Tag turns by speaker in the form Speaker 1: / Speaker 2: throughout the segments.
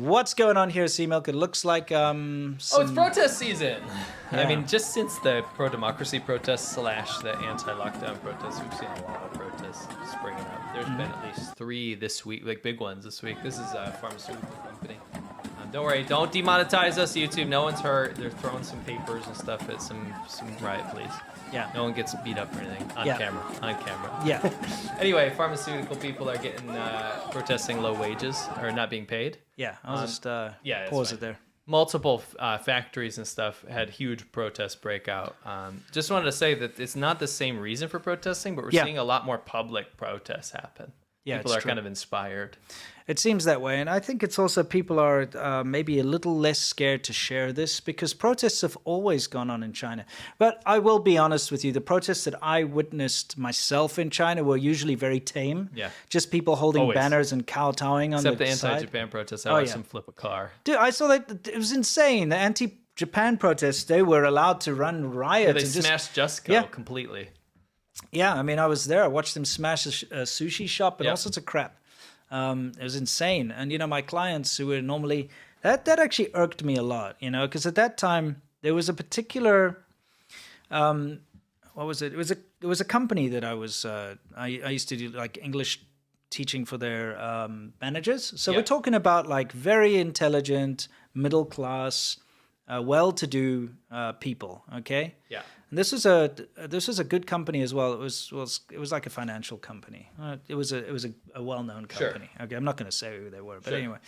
Speaker 1: What's going on here, Sea Milk? It looks like
Speaker 2: it's protest season. Yeah. I mean, just since the pro-democracy protests / the anti-lockdown protests, we've seen a lot of protests springing up. There's been at least 3 this week, like big ones this week. This is a pharmaceutical company. Don't worry, don't demonetize us, YouTube. No one's hurt. They're throwing some papers and stuff at some riot police.
Speaker 1: Yeah.
Speaker 2: No one gets beat up or anything on camera. On camera.
Speaker 1: Yeah.
Speaker 2: Anyway, pharmaceutical people are getting protesting low wages or not being paid.
Speaker 1: Yeah. I'll just pause it there.
Speaker 2: Multiple factories and stuff had huge protests break out. Just wanted to say that it's not the same reason for protesting, but we're seeing a lot more public protests happen.
Speaker 1: Yeah,
Speaker 2: people are kind of inspired.
Speaker 1: It seems that way. And I think it's also people are maybe a little less scared to share this because protests have always gone on in China. But I will be honest with you, the protests that I witnessed myself in China were usually very tame.
Speaker 2: Yeah.
Speaker 1: Just people holding banners and kowtowing on the side.
Speaker 2: Except the anti-Japan protests. I watched them flip a car.
Speaker 1: Dude, I saw that. It was insane. The anti-Japan protests, they were allowed to run riots.
Speaker 2: They smashed Justco completely.
Speaker 1: Yeah, I mean, I was there. I watched them smash a sushi shop and all sorts of crap. It was insane. And, my clients who were normally... That actually irked me a lot, because at that time, there was a particular... what was it? It was a company that I was... I used to do, like, English teaching for their managers. So we're talking about, like, very intelligent, middle-class, well-to-do people, okay?
Speaker 2: Yeah.
Speaker 1: And this was a good company as well. It was like a financial company. It was a well-known company. Sure. Okay, I'm not going to say who they were, but anyway.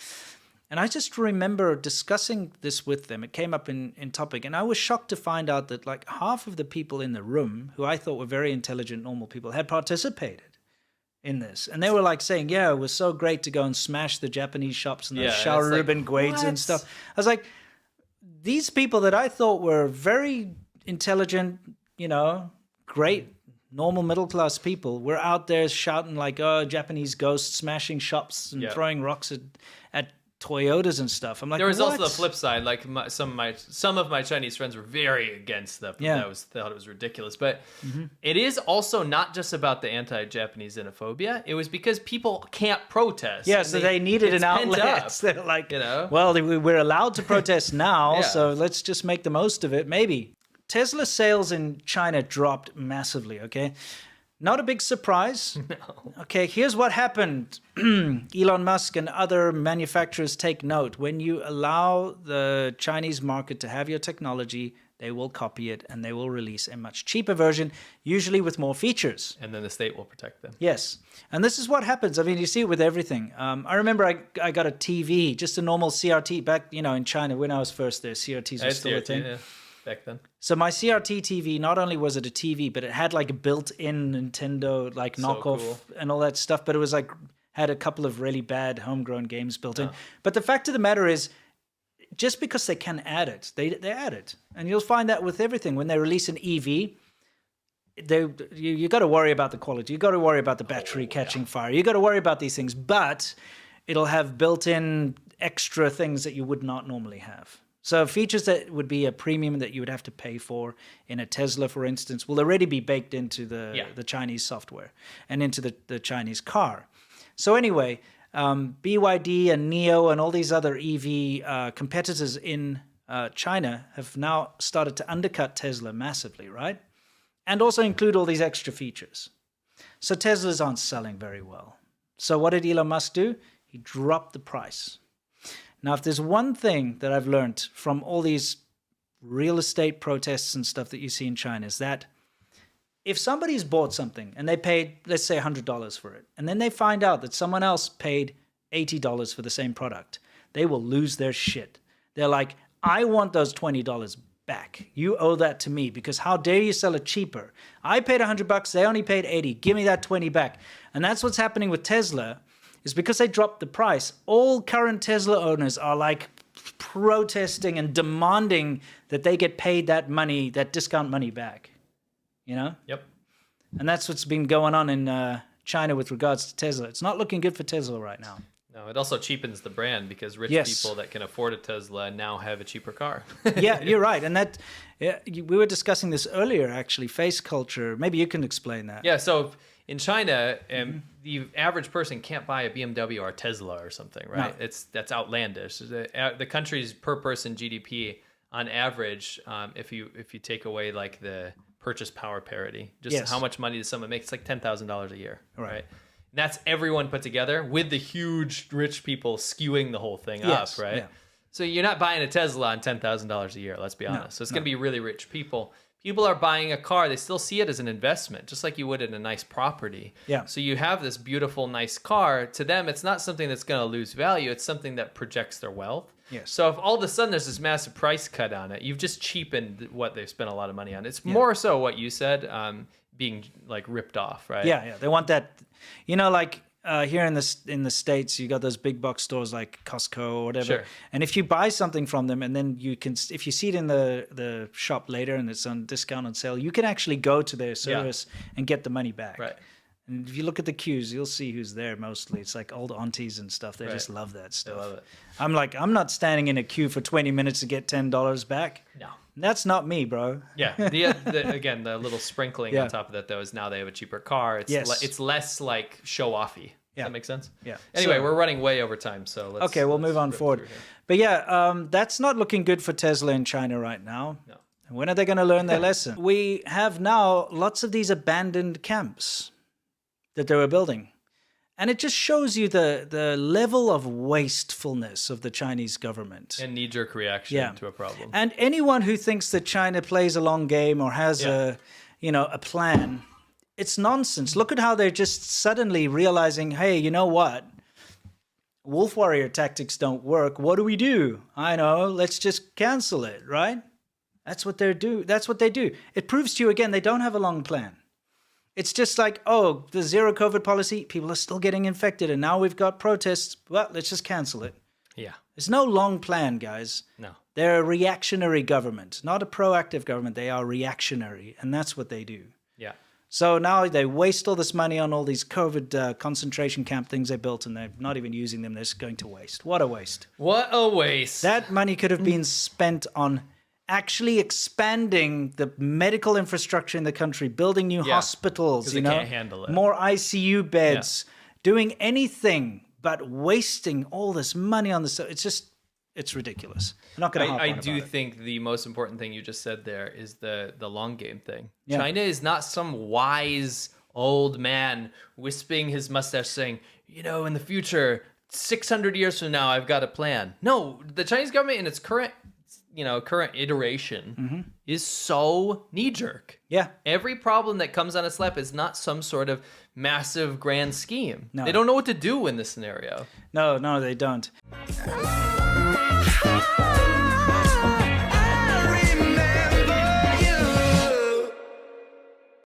Speaker 1: And I just remember discussing this with them. It came up in topic, and I was shocked to find out that like half of the people in the room, who I thought were very intelligent, normal people, had participated in this. And they were like saying, yeah, it was so great to go and smash the Japanese shops and the Shaoruben Guides and stuff. I was like, these people that I thought were very intelligent, great, normal middle-class people were out there shouting like, oh, Japanese ghosts, smashing shops and throwing rocks at Toyotas and stuff. I'm like,
Speaker 2: there was also the flip side. Like some of my Chinese friends were very against them. Thought it was ridiculous. But it is also not just about the anti-Japanese xenophobia. It was because people can't protest.
Speaker 1: Yeah, so they needed an outlet. They're like, well, we're allowed to protest now, so let's just make the most of it. Maybe. Tesla sales in China dropped massively, okay? Not a big surprise. No. Okay, here's what happened. Elon Musk and other manufacturers take note. When you allow the Chinese market to have your technology, they will copy it and they will release a much cheaper version, usually with more features.
Speaker 2: And then the state will protect them.
Speaker 1: Yes. And this is what happens. I mean, you see it with everything. I remember I got a TV, just a normal CRT back, in China when I was first there. CRTs were still a thing. Yeah.
Speaker 2: Back then.
Speaker 1: So my CRT TV, not only was it a TV, but it had like a built-in Nintendo like knockoff and all that stuff. But it was like had a couple of really bad homegrown games built in. But the fact of the matter is, just because they can add it, they add it, and you'll find that with everything. When they release an EV, you got to worry about the quality. You got to worry about the battery catching fire. You got to worry about these things, but it'll have built-in extra things that you would not normally have. So features that would be a premium that you would have to pay for in a Tesla, for instance, will already be baked into the Chinese software and into the Chinese car. So anyway, BYD and NIO and all these other EV competitors in China have now started to undercut Tesla massively, right? And also include all these extra features. So Teslas aren't selling very well. So what did Elon Musk do? He dropped the price. Now, if there's one thing that I've learned from all these real estate protests and stuff that you see in China is that if somebody's bought something and they paid, let's say, $100 for it, and then they find out that someone else paid $80 for the same product, they will lose their shit. They're like, I want those $20 back. You owe that to me because how dare you sell it cheaper? I paid $100, they only paid $80. Give me that $20 back. And that's what's happening with Tesla. Is because they dropped the price. All current Tesla owners are like protesting and demanding that they get paid that money, that discount money back.
Speaker 2: Yep.
Speaker 1: And that's what's been going on in China with regards to Tesla. It's not looking good for Tesla right now.
Speaker 2: No, it also cheapens the brand because rich people that can afford a Tesla now have a cheaper car.
Speaker 1: Yeah, you're right. And we were discussing this earlier, actually, face culture. Maybe you can explain that.
Speaker 2: Yeah, so In China, the average person can't buy a BMW or a Tesla or something, right?
Speaker 1: No.
Speaker 2: That's outlandish. The country's per person GDP on average, if you take away like the purchase power parity, just how much money does someone make? It's like $10,000 a year, right? And that's everyone put together with the huge rich people skewing the whole thing up, right?
Speaker 1: Yeah.
Speaker 2: So you're not buying a Tesla on $10,000 a year, let's be honest. So it's going to be really rich people. People are buying a car. They still see it as an investment, just like you would in a nice property.
Speaker 1: Yeah.
Speaker 2: So you have this beautiful, nice car. To them, it's not something that's going to lose value. It's something that projects their wealth.
Speaker 1: Yes.
Speaker 2: So if all of a sudden there's this massive price cut on it, you've just cheapened what they've spent a lot of money on. It's more so what you said, being like ripped off, right?
Speaker 1: Yeah. They want that, like here in the States, you got those big box stores like Costco or whatever.
Speaker 2: Sure.
Speaker 1: And if you buy something from them and then you can, if you see it in the shop later and it's on discount on sale, you can actually go to their service and get the money back.
Speaker 2: Right.
Speaker 1: And if you look at the queues, you'll see who's there mostly. It's like old aunties and stuff. They just love that stuff.
Speaker 2: They love it.
Speaker 1: I'm like, I'm not standing in a queue for 20 minutes to get $10 back.
Speaker 2: No.
Speaker 1: That's not me, bro.
Speaker 2: Yeah. Again, the little sprinkling on top of that, though, is now they have a cheaper car. It's it's less like show-offy. Does that make sense?
Speaker 1: Yeah.
Speaker 2: Anyway, we're running way over time, so let's...
Speaker 1: Okay, we'll move on forward. But that's not looking good for Tesla in China right now.
Speaker 2: No.
Speaker 1: When are they going to learn their lesson? We have now lots of these abandoned camps that they were building. And it just shows you the level of wastefulness of the Chinese government.
Speaker 2: And knee-jerk reaction to a problem.
Speaker 1: And anyone who thinks that China plays a long game or has a plan, it's nonsense. Look at how they're just suddenly realizing, hey, you know what? Wolf warrior tactics don't work. What do? I know. Let's just cancel it, right? That's what they do. It proves to you again they don't have a long plan. It's just like, oh, the zero COVID policy, people are still getting infected, and now we've got protests. Well, let's just cancel it.
Speaker 2: Yeah.
Speaker 1: There's no long plan, guys.
Speaker 2: No.
Speaker 1: They're a reactionary government, not a proactive government. They are reactionary, and that's what they do.
Speaker 2: Yeah.
Speaker 1: So now they waste all this money on all these COVID concentration camp things they built, and they're not even using them. They're just going to waste. What a waste.
Speaker 2: What a waste.
Speaker 1: That money could have been spent on actually expanding the medical infrastructure in the country, building new hospitals,
Speaker 2: can't handle it.
Speaker 1: More ICU beds, doing anything but wasting all this money on this. It's ridiculous. I'm not going to
Speaker 2: I do think the most important thing you just said there is the long game thing. Yeah. China is not some wise old man wisping his mustache saying, in the future, 600 years from now, I've got a plan. No, the Chinese government in its current iteration is so knee-jerk.
Speaker 1: Yeah.
Speaker 2: Every problem that comes on its lap is not some sort of massive grand scheme.
Speaker 1: No.
Speaker 2: They don't know what to do in this scenario.
Speaker 1: No, they don't.